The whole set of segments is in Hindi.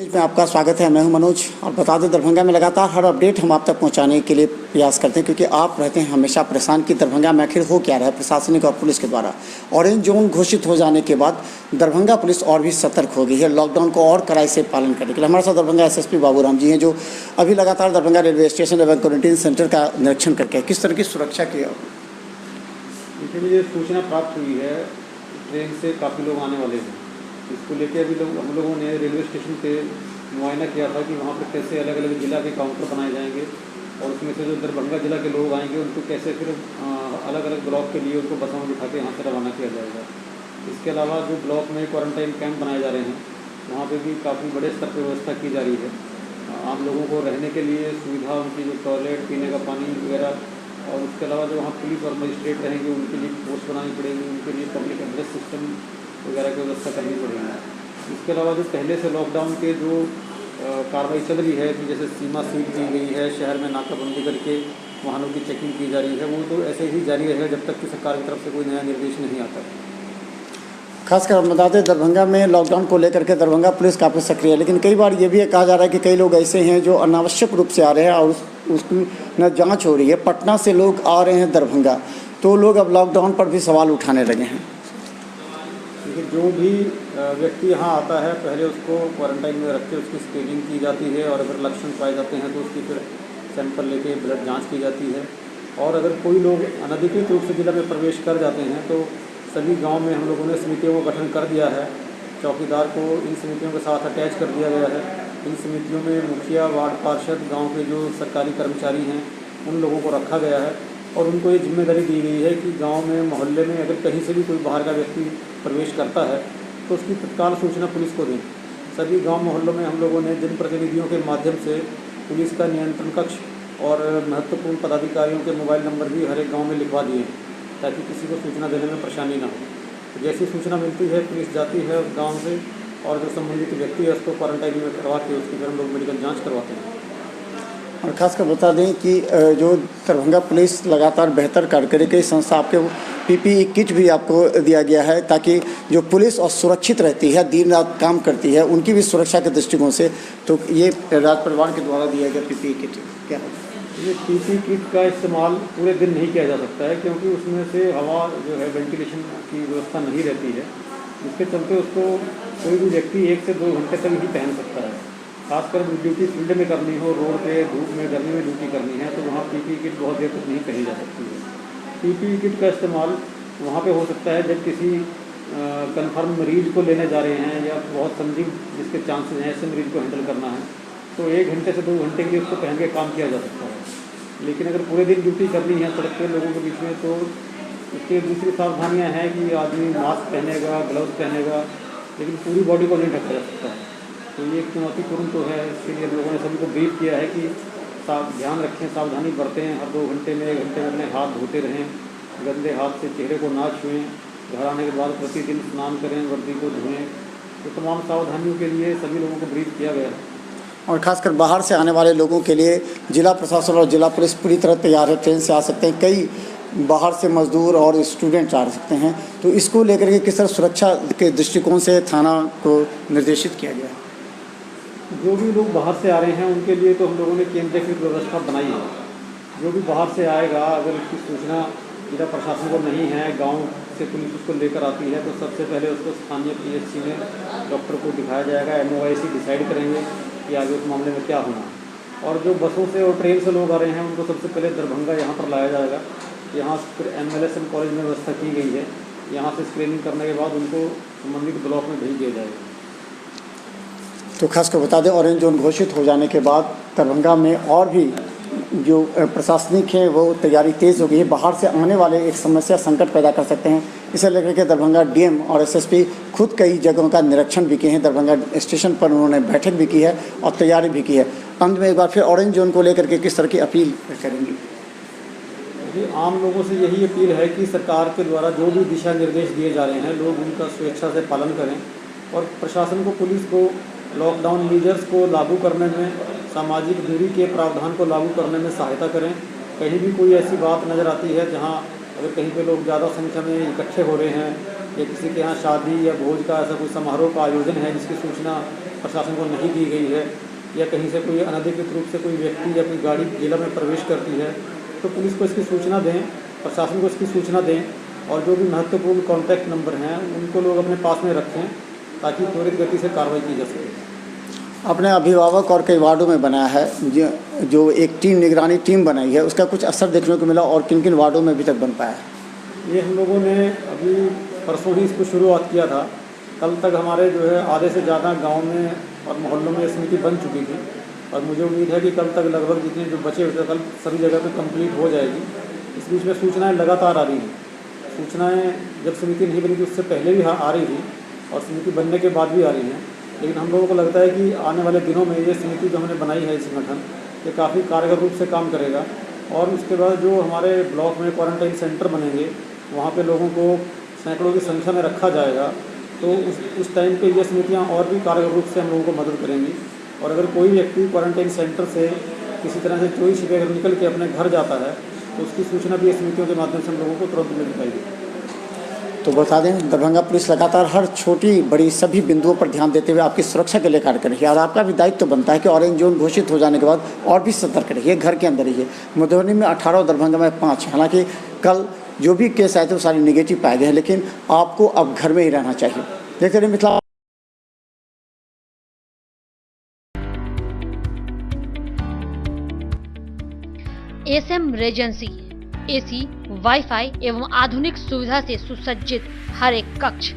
में आपका स्वागत है। मैं हूं मनोज और बता दें, दरभंगा में लगातार हर अपडेट हम आप तक पहुंचाने के लिए प्रयास करते हैं, क्योंकि आप रहते हैं हमेशा परेशान कि दरभंगा में आखिर हो क्या रहा है प्रशासनिक और पुलिस के द्वारा। ऑरेंज जोन घोषित हो जाने के बाद दरभंगा पुलिस और भी सतर्क हो गई है लॉकडाउन को और कड़ाई से पालन करने के लिए। हमारे साथ दरभंगा एसएसपी बाबूराम जी हैं, जो अभी लगातार दरभंगा रेलवे स्टेशन एवं क्वारंटीन सेंटर का निरीक्षण करके किस तरह की सुरक्षा की। देखिए, मुझे सूचना प्राप्त हुई है ट्रेन से काफ़ी लोग आने वाले हैं। इसको लेकर अभी हम लोगों ने रेलवे स्टेशन पे मुआयना किया था कि वहाँ पर कैसे अलग अलग ज़िला के काउंटर बनाए जाएंगे और उसमें से जो दरभंगा ज़िला के लोग आएंगे उनको कैसे फिर अलग अलग ब्लॉक के लिए उनको बसों में बिठा के यहाँ से रवाना किया जाएगा। इसके अलावा जो ब्लॉक में क्वारंटाइन कैंप बनाए जा रहे हैं वहाँ पर भी काफ़ी बड़े स्तर पर व्यवस्था की जा रही है। आम लोगों को रहने के लिए सुविधा, उनकी जो टॉयलेट, पीने का पानी वगैरह, और उसके अलावा जो वहाँ पुलिस और मजिस्ट्रेट रहेंगे उनके लिए पोस्ट बनानी पड़ेगी, उनके लिए पब्लिक एड्रेस सिस्टम वगैरह की व्यवस्था करनी पड़ेगी। इसके अलावा जो पहले से लॉकडाउन के जो कार्रवाई चल रही है कि जैसे सीमा सील की गई है, शहर में नाकाबंदी करके वाहनों की चेकिंग की जा रही है, वो तो ऐसे ही जारी रहेगा जब तक कि सरकार की तरफ से कोई नया निर्देश नहीं आता। खासकर हम बता दें, दरभंगा में लॉकडाउन को लेकर के दरभंगा पुलिस काफ़ी सक्रिय है, लेकिन कई बार ये भी कहा जा रहा है कि कई लोग ऐसे हैं जो अनावश्यक रूप से आ रहे हैं और उसकी न जांच हो रही है। पटना से लोग आ रहे हैं दरभंगा, तो लोग अब लॉकडाउन पर भी सवाल उठाने लगे हैं। देखिए, जो भी व्यक्ति यहाँ आता है पहले उसको क्वारंटाइन में रख के उसकी स्क्रीनिंग की जाती है और अगर लक्षण पाए जाते हैं तो उसकी फिर सैंपल लेके ब्लड जांच की जाती है। और अगर कोई लोग अनधिकृत रूप से जिला में प्रवेश कर जाते हैं तो सभी गांव में हम लोगों ने समितियों को गठन कर दिया है। चौकीदार को इन समितियों के साथ अटैच कर दिया गया है। इन समितियों में मुखिया, वार्ड पार्षद, गांव के जो सरकारी कर्मचारी हैं उन लोगों को रखा गया है और उनको ये जिम्मेदारी दी गई है कि गांव में, मोहल्ले में अगर कहीं से भी कोई बाहर का व्यक्ति प्रवेश करता है तो उसकी तत्काल सूचना पुलिस को दें। सभी गांव मोहल्लों में हम लोगों ने जनप्रतिनिधियों के माध्यम से पुलिस का नियंत्रण कक्ष और महत्वपूर्ण पदाधिकारियों के मोबाइल नंबर भी हर एक गाँव में लिखवा दिए हैं ताकि किसी को सूचना देने में परेशानी ना हो। तो जैसी सूचना मिलती है पुलिस जाती है उस गाँव से और जो संबंधित व्यक्ति है उसको क्वारंटाइन में करवा के उसकी फिर हम लोग मेडिकल जाँच करवाते हैं। और खासकर बता दें कि जो दरभंगा पुलिस लगातार बेहतर कार्य करे, कई संस्था आपके पीपीई किट भी आपको दिया गया है ताकि जो पुलिस और सुरक्षित रहती है, दिन रात काम करती है, उनकी भी सुरक्षा के दृष्टिकोण से। तो ये राज परिवार के द्वारा दिया गया पीपीई किट क्या है? ये पीपीई किट का इस्तेमाल पूरे दिन नहीं किया जा सकता है क्योंकि उसमें से हवा जो है वेंटिलेशन की व्यवस्था नहीं रहती है, जिसके चलते उसको कोई भी व्यक्ति 1 से 2 घंटे तक ही पहन सकता है। खासकर ड्यूटी फील्ड में करनी हो, रोड पे धूप में गर्मी में ड्यूटी करनी है तो वहाँ पीपीई किट बहुत देर तक नहीं पहनी जा सकती है। पीपीई किट का इस्तेमाल वहाँ पे हो सकता है जब किसी कन्फर्म मरीज को लेने जा रहे हैं या बहुत संदिग्ध जिसके चांसेस हैं ऐसे मरीज को हैंडल करना है तो 1 घंटे से 2 घंटे के लिए उसको पहन के काम किया जा सकता है। लेकिन अगर पूरे दिन ड्यूटी करनी है सड़क पे लोगों के बीच में तो उसकी दूसरी सावधानियाँ हैं कि आदमी मास्क पहनेगा, ग्लव्स पहनेगा, लेकिन पूरी बॉडी को नहीं ढका जा सकता है। तो ये एक चुनौतीपूर्ण तो है। इसके लिए हम लोगों ने सभी को ब्रीफ किया है कि ध्यान रखें, सावधानी बरतें, हर 2 घंटे में 1 घंटे में अपने हाथ धोते रहें, गंदे हाथ से चेहरे को ना छुएं, घर आने के बाद प्रतिदिन स्नान करें, वर्दी को धोएं। तो तमाम सावधानियों के लिए सभी लोगों को ब्रीफ किया गया है। और खासकर बाहर से आने वाले लोगों के लिए जिला प्रशासन और जिला पुलिस पूरी तरह तैयार है। ट्रेन से आ सकते हैं, कई बाहर से मजदूर और स्टूडेंट आ सकते हैं, तो इसको लेकर के किस तरह सुरक्षा के दृष्टिकोण से थाना को निर्देशित किया गया है? जो भी लोग बाहर से आ रहे हैं उनके लिए तो हम लोगों ने केंद्रीकृत व्यवस्था बनाई है। जो भी बाहर से आएगा अगर उसकी सूचना जिला प्रशासन को नहीं है, गांव से पुलिस उसको लेकर आती है तो सबसे पहले उसको स्थानीय पीएचसी में डॉक्टर को दिखाया जाएगा। MOIC डिसाइड करेंगे कि आगे उस मामले में क्या होना। और जो बसों से और ट्रेन से लोग आ रहे हैं उनको सबसे पहले दरभंगा यहाँ पर लाया जाएगा। यहाँ फिर MLSM कॉलेज में व्यवस्था की गई है। यहाँ से स्क्रीनिंग करने के बाद उनको संबंधित ब्लॉक में भेज दिया जाएगा। तो खासकर बता दें, ऑरेंज जोन घोषित हो जाने के बाद दरभंगा में और भी जो प्रशासनिक है वो तैयारी तेज़ हो गई है। बाहर से आने वाले एक समस्या संकट पैदा कर सकते हैं, इसे लेकर के दरभंगा DM और SSP खुद कई जगहों का निरीक्षण भी किए हैं। दरभंगा स्टेशन पर उन्होंने बैठक भी की है और तैयारी भी की है। अंत में एक बार फिर ऑरेंज जोन को लेकर के किस तरह की अपील करेंगी? जी, आम लोगों से यही अपील है कि सरकार के द्वारा जो भी दिशा निर्देश दिए जा रहे हैं लोग उनका स्वेच्छा से पालन करें और प्रशासन को, पुलिस को लॉकडाउन मीजर्स को लागू करने में, सामाजिक दूरी के प्रावधान को लागू करने में सहायता करें। कहीं भी कोई ऐसी बात नज़र आती है जहां अगर कहीं पे लोग ज़्यादा संख्या में इकट्ठे हो रहे हैं या किसी के यहाँ शादी या भोज का ऐसा कोई समारोह का आयोजन है जिसकी सूचना प्रशासन को नहीं दी गई है या कहीं से कोई अनधिकृत रूप से कोई व्यक्ति या कोई गाड़ी जिला में प्रवेश करती है तो पुलिस को इसकी सूचना दें, प्रशासन को इसकी सूचना दें और जो भी महत्वपूर्ण कॉन्टैक्ट नंबर हैं उनको लोग अपने पास में रखें ताकि त्वरित गति से कार्रवाई की जा सके। अपने अभिभावक और कई वार्डों में बनाया है जो एक टीम निगरानी टीम बनाई है, उसका कुछ असर देखने को मिला और किन किन वार्डों में अभी तक बन पाया है? ये हम लोगों ने अभी परसों ही इसको शुरुआत किया था। कल तक हमारे जो है आधे से ज़्यादा गांव में और मोहल्लों में समिति बन चुकी थी और मुझे उम्मीद है कि कल तक लगभग जितने जो बचे हुए थे कल सभी जगह पे कंप्लीट हो जाएगी। इस बीच में सूचनाएं लगातार आ रही हैं। सूचनाएं जब समिति नहीं बनी थी उससे पहले भी आ रही थी और समिति बनने के बाद भी आ रही हैं, लेकिन हम लोगों को लगता है कि आने वाले दिनों में ये समिति जो हमने बनाई है, संगठन ये काफ़ी कारगर रूप से काम करेगा और उसके बाद जो हमारे ब्लॉक में क्वारंटाइन सेंटर बनेंगे वहाँ पे लोगों को सैकड़ों की संख्या में रखा जाएगा, तो उस टाइम पे ये समितियाँ और भी कारगर रूप से हम लोगों को मदद करेंगी। और अगर कोई व्यक्ति क्वारंटाइन सेंटर से किसी तरह से चोरी छिपे अगर निकल के अपने घर जाता है तो उसकी सूचना भी समितियों के माध्यम से हम लोगों को तुरंत मिल पाएगी। तो बता दें, दरभंगा पुलिस लगातार हर छोटी बड़ी सभी बिंदुओं पर ध्यान देते हुए आपकी सुरक्षा के लिए कार्य कर रही है और आपका भी दायित्व बनता है कि ऑरेंज जोन घोषित हो जाने के बाद और भी सतर्क रहिए, घर के अंदर रहिए। मधुबनी में 18 और दरभंगा में 5। हालांकि कल जो भी केस आए थे वो सारे निगेटिव पाए गए हैं, लेकिन आपको अब घर में ही रहना चाहिए। देखते रहिए Mithila. SM regency AC, wifi एवं आधुनिक सुविधा से सुसज्जित हर एक कक्ष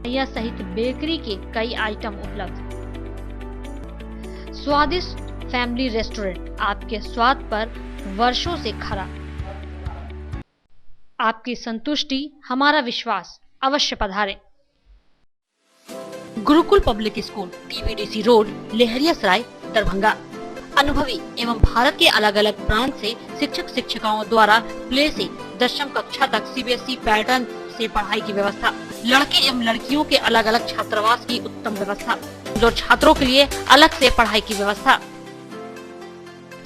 यह सहित बेकरी के कई आइटम उपलब्ध। स्वादिष्ट फैमिली रेस्टोरेंट आपके स्वाद पर वर्षों से खरा। आपकी संतुष्टि हमारा विश्वास, अवश्य पधारें। Gurukul public school, TBDC road, Laheriasarai, Darbhanga. अनुभवी एवं भारत के अलग अलग प्रांत से शिक्षक शिक्षिकाओं द्वारा प्ले से 10वीं कक्षा तक सीबीएसई पैटर्न से पढ़ाई की व्यवस्था। लड़के एवं लड़कियों के अलग अलग छात्रावास की उत्तम व्यवस्था। जो छात्रों के लिए अलग से पढ़ाई की व्यवस्था।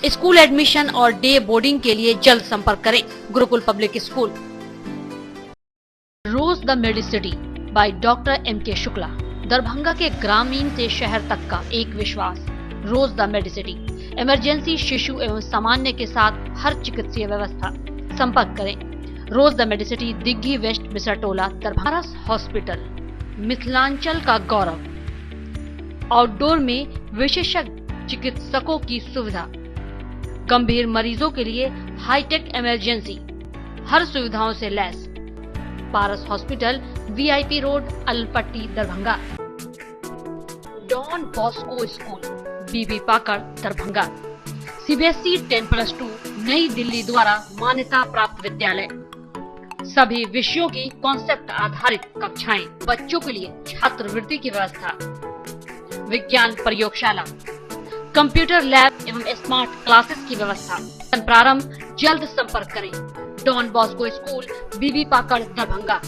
स्कूल एडमिशन और डे बोर्डिंग के लिए जल्द संपर्क करें। Gurukul public school. Rose the medicity by doctor M K. Shukla. Darbhanga के ग्रामीण से शहर तक का एक विश्वास। रोज द मेडिसिटी। इमरजेंसी, शिशु एवं सामान्य के साथ हर चिकित्सीय व्यवस्था। संपर्क करें। Rose the medicity, Digghi west, Bisartola, Darbhanga. Hospital, Mithilanchal का गौरव। आउटडोर में विशेषज्ञ चिकित्सकों की सुविधा। गंभीर मरीजों के लिए हाईटेक इमरजेंसी, हर सुविधाओं से लैस। Paras hospital, VIP road, Alpatti, Darbhanga. Don Bosco school, Bibi Pakar, Darbhanga. CBSE 10+2 Nai Delhi द्वारा मान्यता प्राप्त विद्यालय। सभी विषयों की कॉन्सेप्ट आधारित कक्षाएं। बच्चों के लिए छात्रवृत्ति की व्यवस्था। विज्ञान प्रयोगशाला, कंप्यूटर लैब एवं स्मार्ट क्लासेस की व्यवस्था। प्रारंभ जल्द संपर्क करें। Don Bosco school, Bibi Pakar, Darbhanga.